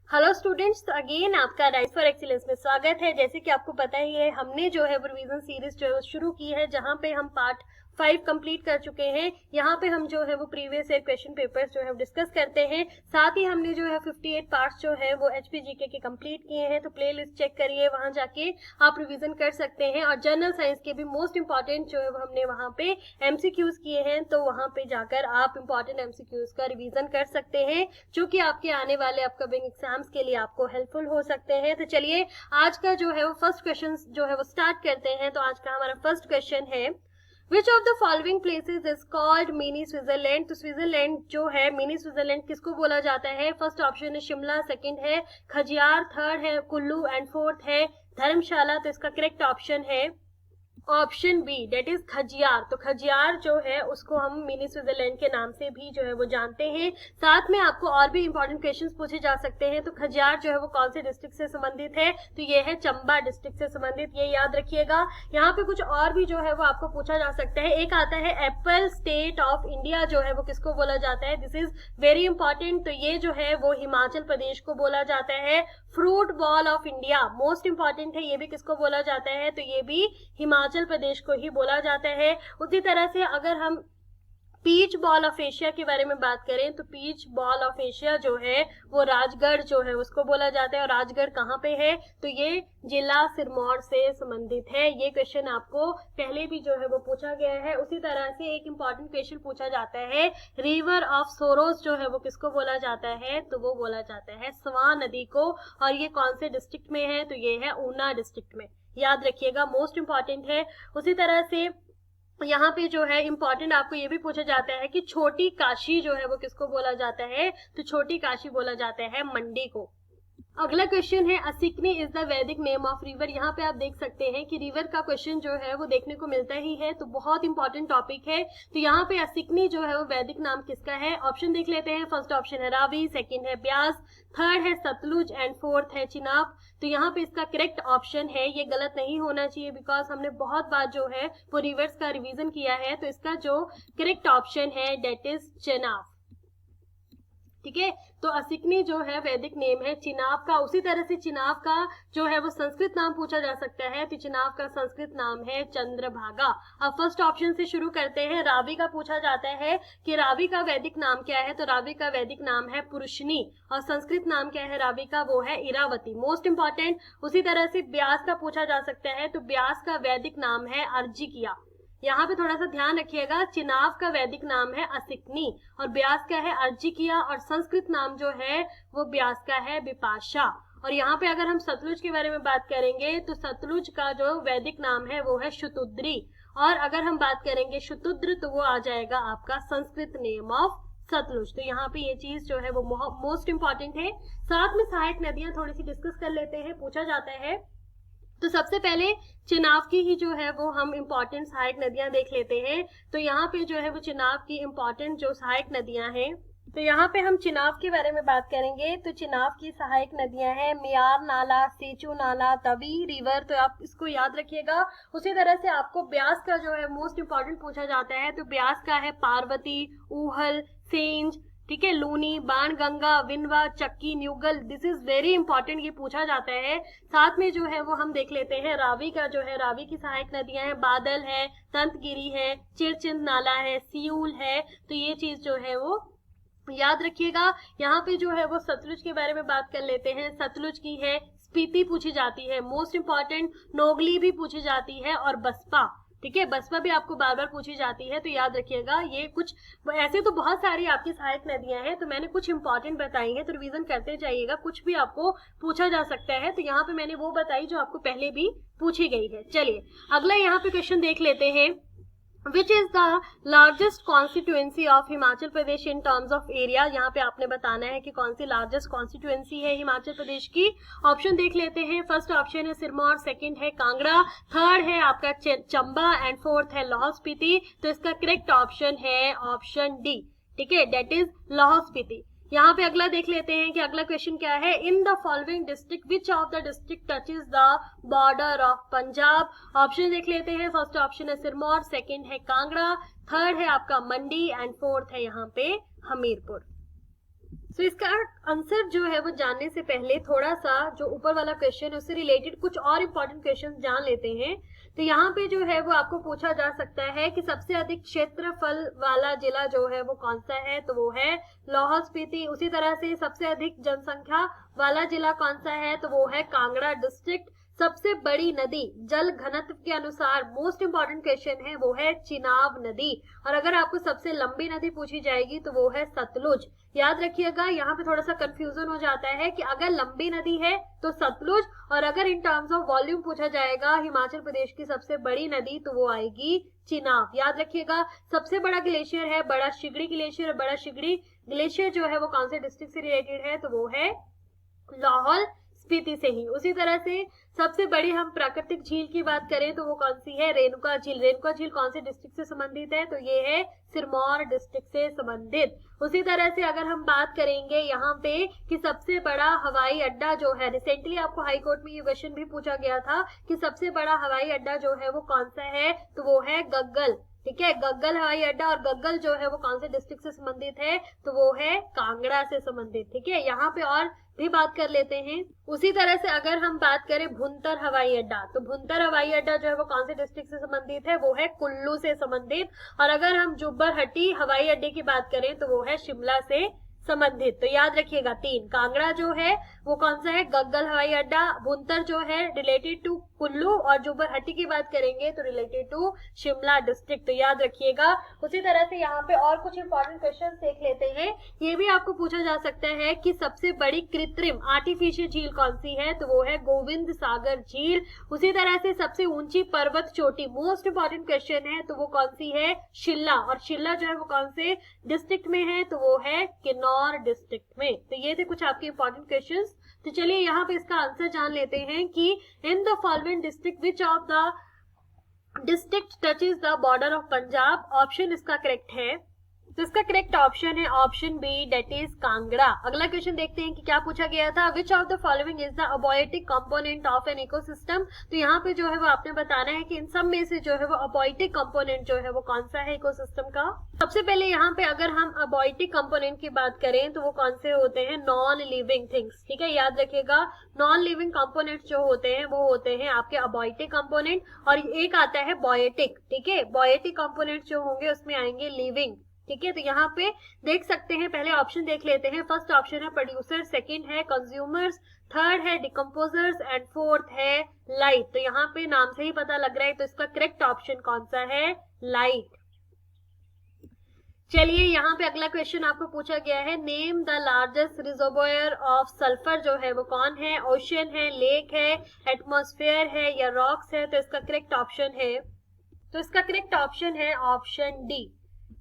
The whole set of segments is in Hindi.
हेलो स्टूडेंट्स, तो अगेन आपका राइज फॉर एक्सीलेंस में स्वागत है। जैसे कि आपको पता ही है, हमने जो है रिवीजन सीरीज जो है शुरू की है, जहां पे हम पार्ट 5 कंप्लीट कर चुके हैं। यहाँ पे हम जो है वो प्रीवियस ईयर क्वेश्चन पेपर्स जो है डिस्कस करते हैं। साथ ही हमने जो है 58 पार्ट्स जो है वो HPGK के कंप्लीट किए हैं। तो प्ले लिस्ट चेक करिए, वहां जाके आप रिवीजन कर सकते हैं। और जनरल साइंस के भी मोस्ट इंपॉर्टेंट जो है वो हमने वहां पे MCQs किए हैं, तो वहां पे जाकर आप इंपॉर्टेंट MCQs का रिवीजन कर सकते हैं, जो कि आपके आने वाले अपकमिंग एग्जाम्स के लिए आपको हेल्पफुल हो सकते हैं। तो चलिए आज का जो है वो फर्स्ट क्वेश्चन जो है वो स्टार्ट करते हैं। तो आज का हमारा फर्स्ट क्वेश्चन है, विच of the following places is called mini Switzerland. तो स्विट्जरलैंड जो है, मिनी स्विट्जरलैंड किसको बोला जाता है? फर्स्ट ऑप्शन है शिमला, सेकंड है खजियार, थर्ड है कुल्लू एंड फोर्थ है धर्मशाला। तो इसका करेक्ट ऑप्शन है option B, that is Khajjiar. तो खजियार जो है उसको हम मिनी स्विट्जरलैंड के नाम से भी जो है वो जानते हैं। साथ में आपको और भी इंपॉर्टेंट क्वेश्चंस पूछे जा सकते हैं। तो खजियार जो है वो कौन से डिस्ट्रिक्ट से संबंधित है? तो ये है चंबा डिस्ट्रिक्ट से संबंधित, ये याद रखिएगा। यहाँ पे कुछ और भी जो है वो आपको पूछा जा सकता है। एक आता है एप्पल स्टेट ऑफ इंडिया, जो है वो किसको बोला जाता है? This is very important. तो ये जो है वो हिमाचल प्रदेश को बोला जाता है। Fruit ball of India most important है, ये भी किसको बोला जाता है? तो ये भी हिमाचल प्रदेश को ही बोला जाता है। उसी तरह से अगर हम पीच बॉल ऑफ एशिया के बारे में बात करें, तो पीच बॉल ऑफ एशिया जो है वो राजगढ़ जो है उसको बोला जाता है। और राजगढ़ कहाँ पे है? तो ये जिला सिरमौर से संबंधित है। ये क्वेश्चन आपको पहले भी जो है वो पूछा गया है। उसी तरह से एक इंपॉर्टेंट क्वेश्चन पूछा जाता है, रिवर ऑफ सोरोस जो है वो किसको बोला जाता है? तो वो बोला जाता है स्वां नदी को। और ये कौन से डिस्ट्रिक्ट में है? तो ये है ऊना डिस्ट्रिक्ट में, याद रखिएगा, मोस्ट इंपॉर्टेंट है। उसी तरह से यहाँ पे जो है इंपॉर्टेंट आपको ये भी पूछा जाता है कि छोटी काशी जो है वो किसको बोला जाता है? तो छोटी काशी बोला जाता है मंडी को। अगला क्वेश्चन है, असिकनी इज द वैदिक नेम ऑफ रिवर। यहाँ पे आप देख सकते हैं कि रिवर का क्वेश्चन जो है वो देखने को मिलता ही है, तो बहुत इंपॉर्टेंट टॉपिक है। तो यहाँ पे असिकनी जो है वो वैदिक नाम किसका है? ऑप्शन देख लेते हैं। फर्स्ट ऑप्शन है रावी, सेकंड है ब्यास, थर्ड है सतलुज एंड फोर्थ है चिनाब। तो यहाँ पे इसका करेक्ट ऑप्शन है, ये गलत नहीं होना चाहिए, बिकॉज हमने बहुत बार जो है वो रिवर्स का रिवीजन किया है। तो इसका जो करेक्ट ऑप्शन है डेट इज चिनाब। ठीक है, तो असिकनी जो है वैदिक नेम है चिनाब का। उसी तरह से चिनाब का जो है वो संस्कृत नाम पूछा जा सकता है। तो चिनाब का संस्कृत नाम है चंद्रभागा। अब फर्स्ट ऑप्शन से शुरू करते हैं। रावी का पूछा जाता है कि रावी का वैदिक नाम क्या है? तो रावी का वैदिक नाम है पुरुषनी। और संस्कृत नाम क्या है रावी का? वो है इरावती, मोस्ट इंपॉर्टेंट। उसी तरह से ब्यास का पूछा जा सकता है। तो ब्यास का वैदिक नाम है अर्जिकिया। यहाँ पे थोड़ा सा ध्यान रखिएगा, चिनाब का वैदिक नाम है असिकनी और ब्यास का है अर्जिकिया। और संस्कृत नाम जो है वो ब्यास का है विपाशा। और यहाँ पे अगर हम सतलुज के बारे में बात करेंगे, तो सतलुज का जो वैदिक नाम है वो है शुतुद्री। और अगर हम बात करेंगे शुतुद्र, तो वो आ जाएगा आपका संस्कृत नेम ऑफ सतलुज। तो यहाँ पे ये चीज जो है वो मोस्ट इंपॉर्टेंट है। साथ में सहायक नदियां थोड़ी सी डिस्कस कर लेते हैं, पूछा जाता है। तो सबसे पहले चिनाब की ही जो है वो हम इंपॉर्टेंट सहायक नदियां देख लेते हैं। तो यहाँ पे जो है वो चिनाब की इंपॉर्टेंट जो सहायक नदियां हैं, तो यहाँ पे हम चिनाब के बारे में बात करेंगे। तो चिनाब की सहायक नदियां हैं मियार नाला, सेचू नाला, तवी रिवर। तो आप इसको याद रखिएगा। उसी तरह से आपको ब्यास का जो है मोस्ट इंपॉर्टेंट पूछा जाता है। तो ब्यास का है पार्वती, ऊहल, सेंज, ठीक है, लूनी, बाणगंगा, विनवा, चक्की, Neugal. This is very important, ये पूछा जाता है। साथ में जो है वो हम देख लेते हैं रावी का जो है, रावी की सहायक नदियां हैं बादल है, तंतगिरी है, चिरचिंद नाला है, सियूल है। तो ये चीज जो है वो याद रखिएगा। यहाँ पे जो है वो सतलुज के बारे में बात कर लेते हैं। सतलुज की है स्पीति पूछी जाती है, मोस्ट इंपॉर्टेंट। नोगली भी पूछी जाती है और बसपा, ठीक है, बसपा भी आपको बार बार पूछी जाती है। तो याद रखिएगा, ये कुछ ऐसे तो बहुत सारी आपकी सहायक नदियां हैं, तो मैंने कुछ इंपॉर्टेंट बताई हैं, तो रिवीजन करते जाइएगा। कुछ भी आपको पूछा जा सकता है, तो यहाँ पे मैंने वो बताई जो आपको पहले भी पूछी गई है। चलिए अगला यहाँ पे क्वेश्चन देख लेते हैं, which is the largest constituency of Himachal Pradesh in terms of area. यहाँ पे आपने बताना है कि कौन सी लार्जेस्ट कॉन्स्टिट्यूएंसी है हिमाचल प्रदेश की। ऑप्शन देख लेते हैं। फर्स्ट ऑप्शन है सिरमौर, सेकंड है कांगड़ा, थर्ड है आपका चंबा एंड फोर्थ है लाहौल स्पीति। तो इसका करेक्ट ऑप्शन है ऑप्शन डी, ठीक है, डेट इज लाहौल स्पीति। यहाँ पे अगला देख लेते हैं कि अगला क्वेश्चन क्या है, इन the following district which of the district touches the border of Punjab. Option देख लेते हैं। फर्स्ट ऑप्शन है सिरमौर, सेकंड है कांगड़ा, थर्ड है आपका मंडी एंड फोर्थ है यहाँ पे हमीरपुर। सो इसका आंसर जो है वो जानने से पहले थोड़ा सा जो ऊपर वाला क्वेश्चन है उससे रिलेटेड कुछ और इम्पोर्टेंट क्वेश्चन जान लेते हैं। तो यहाँ पे जो है वो आपको पूछा जा सकता है कि सबसे अधिक क्षेत्रफल वाला जिला जो है वो कौन सा है, तो वो है लाहौल स्पीति। उसी तरह से सबसे अधिक जनसंख्या वाला जिला कौन सा है, तो वो है कांगड़ा डिस्ट्रिक्ट। सबसे बड़ी नदी जल घनत्व के अनुसार मोस्ट इंपॉर्टेंट क्वेश्चन है वो है चिनाब नदी। और अगर आपको सबसे लंबी नदी पूछी जाएगी तो वो है सतलुज। याद रखिएगा, यहाँ पे थोड़ा सा कंफ्यूजन हो जाता है कि अगर लंबी नदी है तो सतलुज, और अगर इन टर्म्स ऑफ वॉल्यूम पूछा जाएगा हिमाचल प्रदेश की सबसे बड़ी नदी तो वो आएगी चिनाब। याद रखिएगा, सबसे बड़ा ग्लेशियर है बड़ा शिगड़ी ग्लेशियर। बड़ा शिगड़ी ग्लेशियर जो है वो कौन से डिस्ट्रिक्ट से रिलेटेड है, तो वो है लाहौल स्पीति से ही। उसी तरह से सबसे बड़ी हम प्राकृतिक झील की बात करें तो वो कौन सी है, रेणुका झील। रेणुका झील कौन से डिस्ट्रिक्ट से संबंधित है, तो ये है सिरमौर डिस्ट्रिक्ट से संबंधित। उसी तरह से अगर हम बात करेंगे यहाँ पे कि सबसे बड़ा हवाई अड्डा जो है, रिसेंटली आपको हाई कोर्ट में ये क्वेश्चन भी पूछा गया था कि सबसे बड़ा हवाई अड्डा जो है वो कौन सा है, तो वो है गग्गल। ठीक है, गग्गल हवाई अड्डा। और गग्गल जो है वो कौन से डिस्ट्रिक्ट से संबंधित है, तो वो है कांगड़ा से संबंधित। ठीक है, यहाँ पे और भी बात कर लेते हैं। उसी तरह से अगर हम बात करें भुंतर हवाई अड्डा, तो भुंतर हवाई अड्डा जो है वो कौन से डिस्ट्रिक्ट से संबंधित है, वो है कुल्लू से संबंधित। और अगर हम जुब्बरहट्टी हवाई अड्डे की बात करें तो वो है शिमला से संबंधित। तो याद रखिएगा, 3 कांगड़ा जो है वो कौन सा है, गग्गल हवाई अड्डा। भुंतर जो है रिलेटेड टू कुल्लू, और जुब्बरहट्टी की बात करेंगे तो रिलेटेड टू शिमला डिस्ट्रिक्ट। तो याद रखिएगा। उसी तरह से यहाँ पे और कुछ इंपॉर्टेंट क्वेश्चन देख लेते हैं। ये भी आपको पूछा जा सकता है कि सबसे बड़ी कृत्रिम आर्टिफिशियल झील कौन सी है, तो वो है गोविंद सागर झील। उसी तरह से सबसे ऊंची पर्वत चोटी, मोस्ट इंपॉर्टेंट क्वेश्चन है, तो वो कौन सी है, शिल्ला। और शिल्ला जो है वो कौन से डिस्ट्रिक्ट में है, तो वो है किन्नौर डिस्ट्रिक्ट में। तो ये थे कुछ आपके इंपॉर्टेंट क्वेश्चंस। तो चलिए यहाँ पे इसका आंसर जान लेते हैं कि in the following district which of the district touches the border of Punjab. Option इसका करेक्ट है, तो इसका करेक्ट ऑप्शन है option B, that is Kangra. अगला क्वेश्चन देखते हैं कि क्या पूछा गया था, which of the following is the abiotic component of an ecosystem. तो यहाँ पे जो है वो आपने बताना है कि इन सब में से जो है वो अबॉयटिक कंपोनेंट जो है वो कौन सा है इकोसिस्टम का। सबसे पहले यहाँ पे अगर हम अबॉयटिक कंपोनेंट की बात करें तो वो कौन से होते हैं, नॉन लिविंग थिंग्स। ठीक है, याद रखिएगा, नॉन लिविंग कंपोनेंट जो होते हैं वो होते हैं आपके अबॉयटिक कंपोनेंट, और एक आता है बॉयटिक। ठीक है, बॉयटिक कंपोनेंट जो होंगे उसमें आएंगे लिविंग। ठीक है, तो यहाँ पे देख सकते हैं, पहले ऑप्शन देख लेते हैं। फर्स्ट ऑप्शन है प्रोड्यूसर, सेकंड है कंज्यूमर्स, थर्ड है डिकम्पोजर्स एंड फोर्थ है लाइट। तो यहाँ पे नाम से ही पता लग रहा है, तो इसका करेक्ट ऑप्शन कौन सा है, लाइट। चलिए यहाँ पे अगला क्वेश्चन आपको पूछा गया है, name the largest reservoir of sulphur जो है वो कौन है, ओशन है, लेक है, एटमॉस्फेयर है या रॉक्स है। तो इसका करेक्ट ऑप्शन है, तो इसका करेक्ट ऑप्शन है ऑप्शन डी।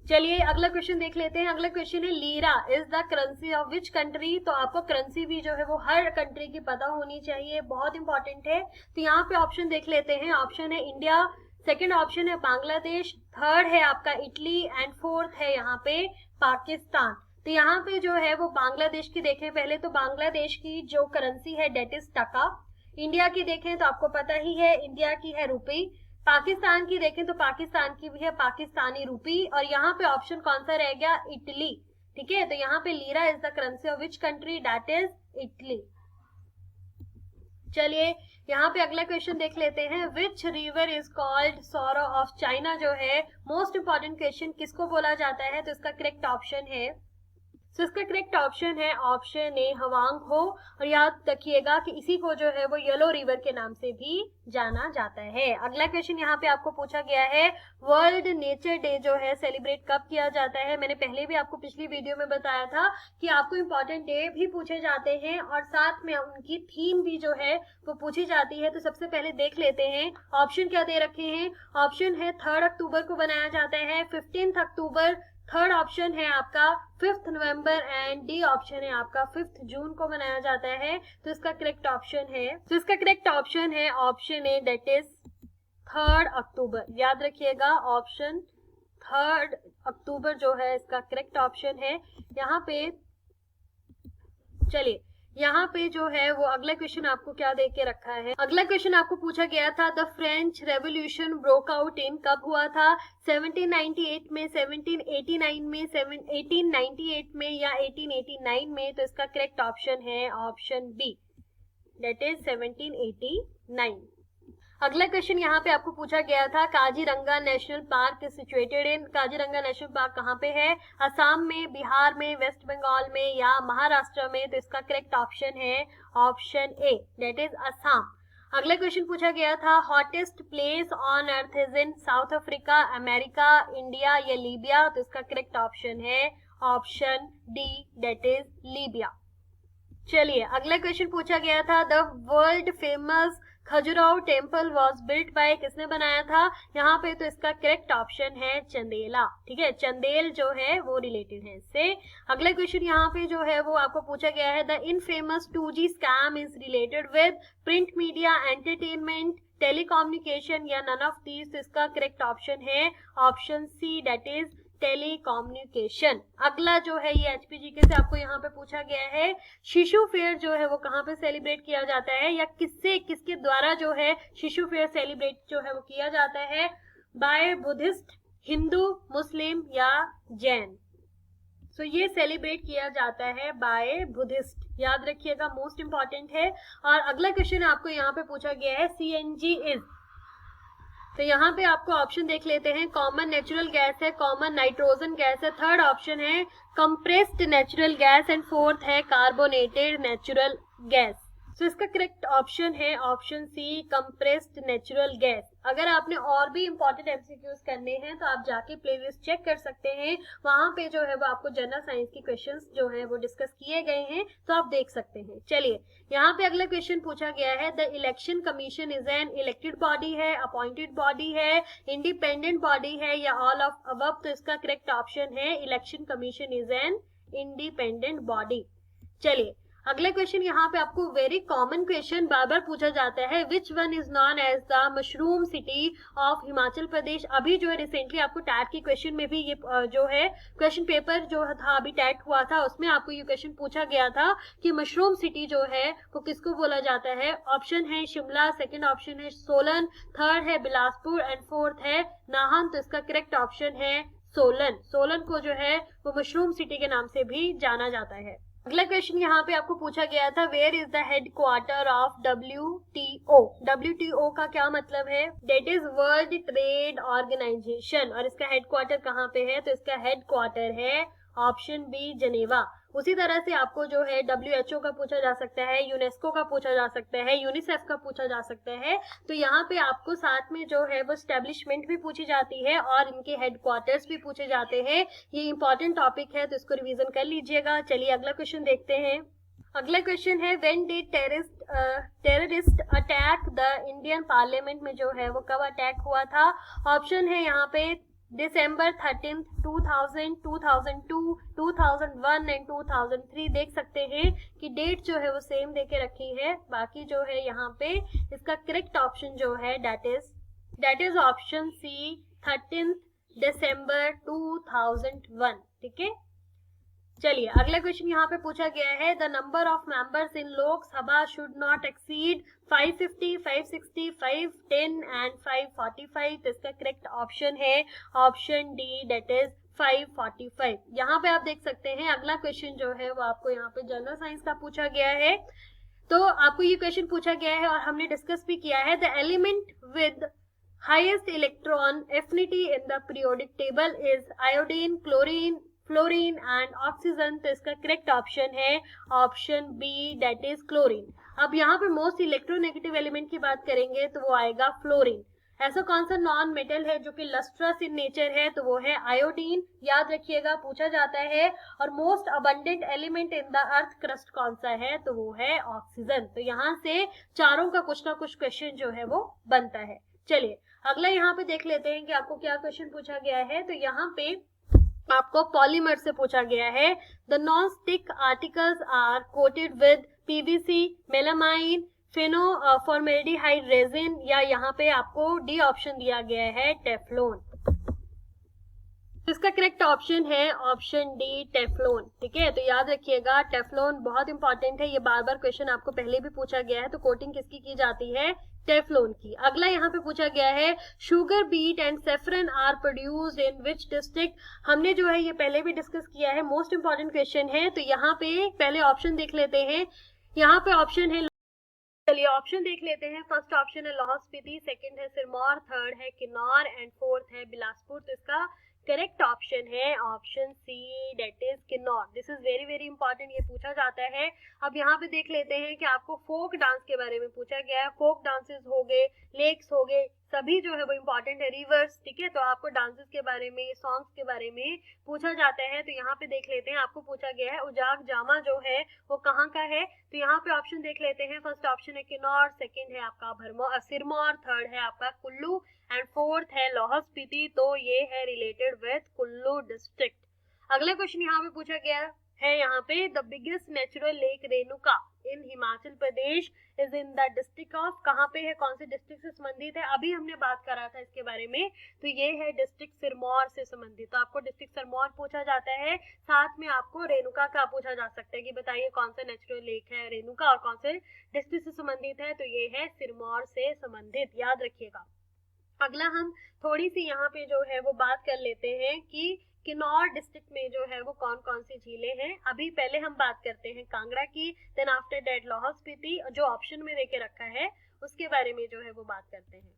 चलिए अगला क्वेश्चन देख लेते हैं। अगला क्वेश्चन है, lira is the currency of which country. तो आपको करेंसी भी जो है वो हर कंट्री की पता होनी चाहिए, बहुत इंपॉर्टेंट है। तो यहाँ पे ऑप्शन देख लेते हैं। ऑप्शन है इंडिया, सेकंड ऑप्शन है बांग्लादेश, थर्ड है आपका इटली एंड फोर्थ है यहाँ पे पाकिस्तान। तो यहाँ पे जो है वो बांग्लादेश की देखें पहले, तो बांग्लादेश की जो करेंसी है डेट इज टका। इंडिया की देखें तो आपको पता ही है, इंडिया की है रुपी। पाकिस्तान की देखें तो पाकिस्तान की भी है पाकिस्तानी रुपी। और यहाँ पे ऑप्शन कौन सा रह गया, इटली। ठीक है, तो यहाँ पे lira is the currency of which country, that is Italy. चलिए यहाँ पे अगला क्वेश्चन देख लेते हैं, which river is called sorrow of China. जो है मोस्ट इंपॉर्टेंट क्वेश्चन, किसको बोला जाता है, तो इसका करेक्ट ऑप्शन है, तो इसका करेक्ट ऑप्शन है ऑप्शन ए, हवांग हो। और याद रखिएगा कि इसी को जो है वो येलो रिवर के नाम से भी जाना जाता है। अगला क्वेश्चन यहाँ पे आपको पूछा गया है, वर्ल्ड नेचर डे जो है सेलिब्रेट कब किया जाता है। मैंने पहले भी आपको पिछली वीडियो में बताया था कि आपको इंपॉर्टेंट डे भी पूछे जाते हैं और साथ में उनकी थीम भी जो है वो पूछी जाती है। तो सबसे पहले देख लेते हैं ऑप्शन क्या दे रखे हैं। ऑप्शन है 3 अक्टूबर को बनाया जाता है, 15 अक्टूबर, थर्ड ऑप्शन है आपका 5 नवंबर एंड डी ऑप्शन है आपका 5 जून को मनाया जाता है। तो इसका करेक्ट ऑप्शन है, तो इसका करेक्ट ऑप्शन है ऑप्शन ए, दैट इज 3 अक्टूबर। याद रखिएगा, ऑप्शन 3 अक्टूबर जो है इसका करेक्ट ऑप्शन है। यहाँ पे चलिए यहाँ पे जो है वो अगला क्वेश्चन आपको क्या दे के रखा है, अगला क्वेश्चन आपको पूछा गया था the French revolution broke out in, कब हुआ था, 1798 में, 1789 में, 1898 में या 1889 में। तो इसका करेक्ट ऑप्शन है ऑप्शन बी, दैट इज 1789। अगला क्वेश्चन यहाँ पे आपको पूछा गया था Kaziranga national park is situated in, Kaziranga national park कहाँ पे है, असम में, बिहार में, वेस्ट बंगाल में या महाराष्ट्र में। तो इसका करेक्ट ऑप्शन है option A, that is Assam. अगला क्वेश्चन पूछा गया था hottest place on earth is in, south Africa, America, India या लीबिया। तो इसका करेक्ट ऑप्शन है option D, that is Libya. चलिए अगला क्वेश्चन पूछा गया था the world famous Khajuraho temple was built by, किसने बनाया था यहाँ पे। तो इसका करेक्ट ऑप्शन है चंदेला, ठीक है, चंदेल जो है वो रिलेटेड है इससे। अगला क्वेश्चन यहाँ पे जो है वो आपको पूछा गया है the infamous 2G scam is related with print media, entertainment, telecommunication या नन ऑफ दीज। तो इसका करेक्ट ऑप्शन है option C, that is telecommunication. अगला जो है ये HPGK से आपको यहाँ पे पूछा गया है शिशु फेयर जो है वो कहाँ पे सेलिब्रेट किया जाता है या किसके द्वारा जो है शिशु फेयर सेलिब्रेट जो है वो किया जाता है, बाय बुद्धिस्ट, हिंदू, मुस्लिम या जैन। सो ये सेलिब्रेट किया जाता है बाय बुद्धिस्ट, याद रखिएगा, मोस्ट इंपॉर्टेंट है। और अगला क्वेश्चन आपको यहाँ पे पूछा गया है CNG इज, तो यहाँ पे आपको ऑप्शन देख लेते हैं, कॉमन नेचुरल गैस है, कॉमन नाइट्रोजन गैस है, थर्ड ऑप्शन है compressed natural gas and fourth है कार्बोनेटेड नेचुरल गैस। सो इसका करेक्ट ऑप्शन है option C, compressed natural gas. अगर आपने और भी इंपॉर्टेंट MCQs करने हैं तो आप जाके प्लेलिस्ट चेक कर सकते हैं, वहां पे जो है वो आपको जनरल साइंस की क्वेश्चंस जो है वो डिस्कस किए गए हैं, तो आप देख सकते हैं। चलिए यहाँ पे अगला क्वेश्चन पूछा गया है the election commission is an elected body है, अपॉइंटेड बॉडी है, इंडिपेंडेंट बॉडी है या ऑल ऑफ अबव। तो इसका करेक्ट ऑप्शन है election commission is an independent body. चलिए अगला क्वेश्चन यहाँ पे आपको वेरी कॉमन क्वेश्चन बार बार पूछा जाता है, which one is known as the mushroom city of Himachal Pradesh. अभी जो है रिसेंटली आपको टैट के क्वेश्चन में भी ये जो है क्वेश्चन पेपर जो था अभी टैट हुआ था उसमें आपको ये क्वेश्चन पूछा गया था कि मशरूम सिटी जो है वो किसको बोला जाता है। ऑप्शन है शिमला, सेकेंड ऑप्शन है सोलन, थर्ड है बिलासपुर एंड फोर्थ है नाहन। तो इसका करेक्ट ऑप्शन है सोलन। सोलन को जो है वो मशरूम सिटी के नाम से भी जाना जाता है। अगला क्वेश्चन यहाँ पे आपको पूछा गया था where is the headquarter of WTO। WTO का क्या मतलब है, that is world trade organization, और इसका हेड क्वार्टर कहाँ पे है। तो इसका हेड क्वार्टर है ऑप्शन बी, जनेवा। उसी तरह से आपको जो है WHO का पूछा जा सकता है, यूनेस्को का पूछा जा सकता है, यूनिसेफ का पूछा जा सकता है। तो यहाँ पे आपको साथ में जो है वो स्टैब्लिशमेंट भी पूछी जाती है और इनके हेडक्वार्टर्स भी पूछे जाते हैं। ये इंपॉर्टेंट टॉपिक है तो इसको रिवीजन कर लीजिएगा। चलिए अगला क्वेश्चन देखते हैं। अगला क्वेश्चन है when did terrorist attack the Indian parliament, में जो है वो कब अटैक हुआ था। ऑप्शन है यहाँ पे December 13, 2000, 2002, 2001 एंड 2003। देख सकते हैं कि डेट जो है वो सेम देके रखी है। बाकी जो है यहाँ पे इसका करेक्ट ऑप्शन जो है दैट इज ऑप्शन सी, 13 दिसंबर 2001। ठीक है, चलिए अगला क्वेश्चन यहाँ पे पूछा गया है the number of members in Lok Sabha should not exceed 550, 560, 510 and 545। तो इसका करेक्ट ऑप्शन है ऑप्शन डी, दैट इज 545। यहाँ पे आप देख सकते हैं अगला क्वेश्चन जो है वो आपको यहाँ पे जनरल साइंस का पूछा गया है। तो आपको ये क्वेश्चन पूछा गया है और हमने डिस्कस भी किया है, the element with highest electron affinity in the periodic table is iodine, chlorine, fluorine and oxygen. तो इसका करेक्ट ऑप्शन है option B, that is chlorine. अब यहाँ पे मोस्ट इलेक्ट्रोनेगेटिव एलिमेंट की बात करेंगे तो वो आएगा फ्लोरीन। ऐसा कौन सा नॉन मेटल है जो कि लस्ट्रस इन नेचर है, तो वो है आयोडीन, याद रखिएगा, पूछा जाता है। और most abundant element in the earth crust कौन सा है, तो वो है ऑक्सीजन। तो यहाँ से चारों का कुछ ना कुछ क्वेश्चन जो है वो बनता है। चलिए अगला यहाँ पे देख लेते हैं कि आपको क्या क्वेश्चन पूछा गया है। तो यहाँ पे आपको पॉलीमर से पूछा गया है, the non stick articles are coated with PVC, melamine, formaldehyde resin, या यहाँ पे आपको डी ऑप्शन दिया गया है टेफ्लॉन। इसका करेक्ट ऑप्शन है ऑप्शन डी टेफ्लॉन। ठीक है, तो याद रखिएगा टेफ्लॉन बहुत इंपॉर्टेंट है, ये बार बार क्वेश्चन आपको पहले भी पूछा गया है। तो कोटिंग किसकी की जाती है? टेफ्लॉन की। अगला यहाँ पे पूछा गया है sugar beet and saffron are produced in which district. हमने जो है ये पहले भी डिस्कस किया है, मोस्ट इंपॉर्टेंट क्वेश्चन है। तो यहाँ पे पहले ऑप्शन देख लेते हैं। यहाँ पे ऑप्शन है, चलिए ऑप्शन देख लेते हैं। फर्स्ट ऑप्शन है लाहौल स्पीति, सेकंड है सिरमौर, थर्ड है किन्नौर एंड फोर्थ है बिलासपुर। तो इसका करेक्ट ऑप्शन है option C, that is Kinnaur. This is very very important, ये पूछा जाता है। अब यहाँ पे देख लेते हैं कि आपको फोक डांस के बारे में पूछा गया है। फोक डांसेस हो गए, लेक्स हो गए, सभी जो है वो इंपॉर्टेंट है, रिवर्स। ठीक है, तो आपको डांसेस के बारे में, सॉन्ग्स के बारे में पूछा जाता है। तो यहाँ पे देख लेते हैं, आपको पूछा गया है उजाग जामा जो है वो कहाँ का है। तो यहाँ पे ऑप्शन देख लेते हैं। फर्स्ट ऑप्शन है किन्नौर, सेकंड है आपका सिरमौर, थर्ड है आपका कुल्लू एंड फोर्थ है लाहौल स्पीति। तो ये है रिलेटेड विद कुल्लू डिस्ट्रिक्ट। अगला क्वेश्चन यहाँ पे पूछा गया है, यहाँ पे the biggest natural lake Renuka in Himachal Pradesh is in the district of, कहाँ पे है, कौन से डिस्ट्रिक्ट से संबंधित है? अभी हमने बात करा था इसके बारे में। तो ये है डिस्ट्रिक्ट सिरमौर से संबंधित। तो आपको डिस्ट्रिक्ट सिरमौर पूछा जाता है, साथ में आपको रेणुका का पूछा जा सकता है कि बताइए कौन सा नेचुरल लेक है रेणुका और कौन से डिस्ट्रिक्ट से संबंधित है। तो ये है सिरमौर से संबंधित, याद रखिएगा। अगला हम थोड़ी सी यहाँ पे जो है वो बात कर लेते हैं कि किन्नौर डिस्ट्रिक्ट में जो है वो कौन कौन सी झीलें हैं। अभी पहले हम बात करते हैं कांगड़ा की, then after that Lahaul Spiti, जो ऑप्शन में देके रखा है उसके बारे में जो है वो बात करते हैं।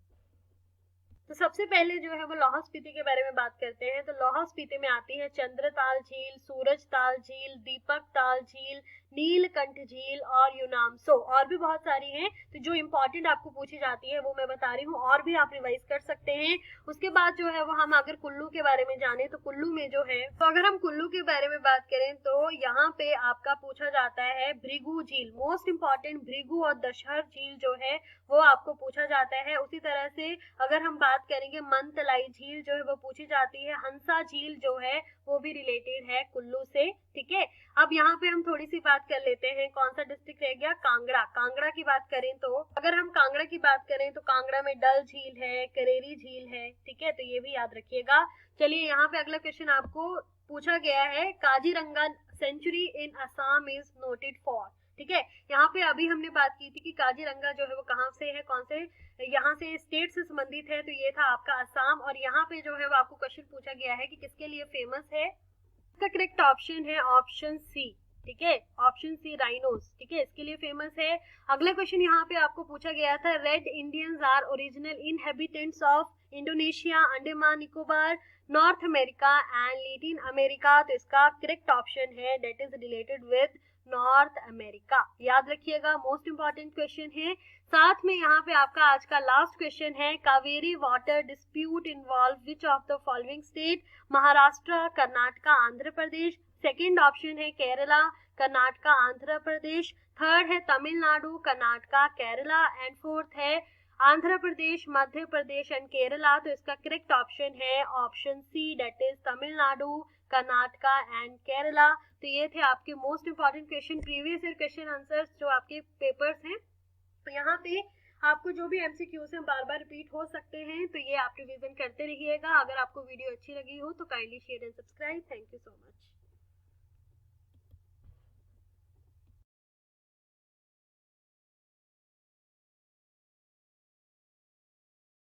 तो सबसे पहले जो है वो लाहौल स्पीति के बारे में बात करते हैं। तो लाहौल स्पीति में आती है चंद्रताल झील, सूरज ताल झील, दीपक ताल झील, नीलकंठ झील और यूनामसो, और भी बहुत सारी हैं। तो जो इंपॉर्टेंट आपको पूछी जाती है वो मैं बता रही हूँ, और भी आप रिवाइज कर सकते हैं। उसके बाद जो है वो हम अगर कुल्लू के बारे में जाने तो कुल्लू में जो है, तो अगर हम कुल्लू के बारे में बात करें तो यहाँ पे आपका पूछा जाता है भृगु झील, मोस्ट इंपॉर्टेंट भृगु और दशहर झील जो है वो आपको पूछा जाता है। उसी तरह से अगर हम बात करेंगे मनतलाई झील जो है वो पूछी जाती है। हंसा झील जो है वो भी रिलेटेड है कुल्लू से। ठीक है, अब यहाँ पे हम थोड़ी सी बात कर लेते हैं, कौन सा डिस्ट्रिक्ट रह गया? कांगड़ा। कांगड़ा की बात करें तो अगर हम कांगड़ा की बात करें तो कांगड़ा में डल झील है, करेरी झील है। ठीक है, तो ये भी याद रखिएगा। चलिए यहाँ पे अगला क्वेश्चन आपको पूछा गया है, Kaziranga sanctuary in Assam is noted for. ठीक है, यहाँ पे अभी हमने बात की थी कि काजीरंगा जो है वो कहाँ से है, कौन से यहाँ से स्टेट से संबंधित है। तो ये था आपका असम। और यहाँ पे जो है वो आपको क्वेश्चन पूछा गया है कि किसके लिए फेमस है। इसका करेक्ट ऑप्शन है ऑप्शन सी। ठीक है, ऑप्शन सी राइनोस। ठीक है, इसके लिए फेमस है। अगला क्वेश्चन यहाँ पे आपको पूछा गया था, red Indians are original inhabitants of Indonesia, Andaman Nicobar, North America and Latin America. तो इसका करेक्ट ऑप्शन है that is related with North America. याद रखिएगा, मोस्ट इंपॉर्टेंट क्वेश्चन है। साथ में यहाँ पे आपका आज का लास्ट क्वेश्चन है, Kaveri water dispute involve which of the following state? Maharashtra, Karnataka, Andhra Pradesh. Second option है केरला, कर्नाटका, आंध्र प्रदेश। थर्ड है तमिलनाडु, कर्नाटका, केरला एंड फोर्थ है आंध्र प्रदेश, मध्य प्रदेश एंड केरला। तो इसका करेक्ट ऑप्शन है option C, that is Tamil Nadu, Karnataka and Kerala. तो ये थे आपके most important question, previous year question answers जो आपके पेपर्स हैं। तो यहाँ पे आपको जो भी एमसीक्यूज हैं बार बार रिपीट हो सकते हैं, तो ये आप रिवीजन करते रहिएगा। अगर आपको वीडियो अच्छी लगी हो तो kindly share and subscribe. Thank you so much.